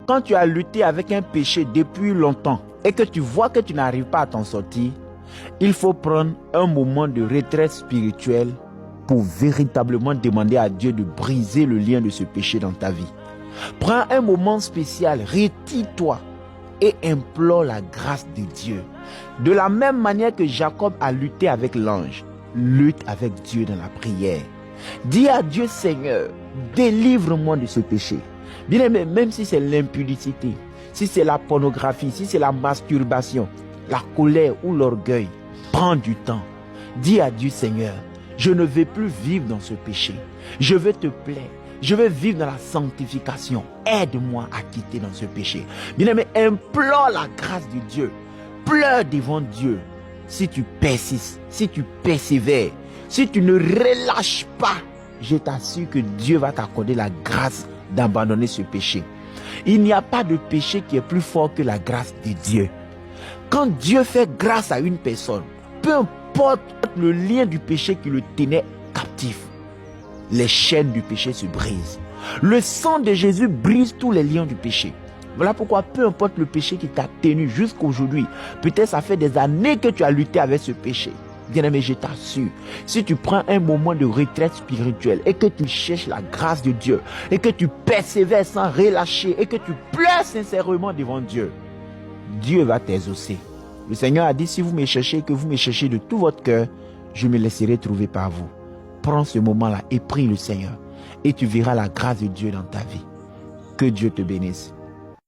Quand tu as lutté avec un péché depuis longtemps et que tu vois que tu n'arrives pas à t'en sortir, il faut prendre un moment de retraite spirituelle pour véritablement demander à Dieu de briser le lien de ce péché dans ta vie. Prends un moment spécial, retire-toi et implore la grâce de Dieu. De la même manière que Jacob a lutté avec l'ange, lutte avec Dieu dans la prière. Dis à Dieu, Seigneur, délivre-moi de ce péché. Bien-aimé, même si c'est l'impudicité, si c'est la pornographie, si c'est la masturbation, la colère ou l'orgueil, prends du temps. Dis à Dieu, Seigneur, je ne veux plus vivre dans ce péché. Je veux te plaire. Je veux vivre dans la sanctification. Aide-moi à quitter dans ce péché. Bien-aimé, implore la grâce de Dieu. Pleure devant Dieu. Si tu persistes, si tu persévères, si tu ne relâches pas, je t'assure que Dieu va t'accorder la grâce d'abandonner ce péché. Il n'y a pas de péché qui est plus fort que la grâce de Dieu. Quand Dieu fait grâce à une personne, peu importe le lien du péché qui le tenait captif, les chaînes du péché se brisent. Le sang de Jésus brise tous les liens du péché. Voilà pourquoi peu importe le péché qui t'a tenu jusqu'aujourd'hui, peut-être ça fait des années que tu as lutté avec ce péché. Bien-aimé, je t'assure, si tu prends un moment de retraite spirituelle et que tu cherches la grâce de Dieu et que tu persévères sans relâcher et que tu pleures sincèrement devant Dieu, Dieu va t'exaucer. Le Seigneur a dit, si vous me cherchez, que vous me cherchez de tout votre cœur, je me laisserai trouver par vous. Prends ce moment-là et prie le Seigneur et tu verras la grâce de Dieu dans ta vie. Que Dieu te bénisse.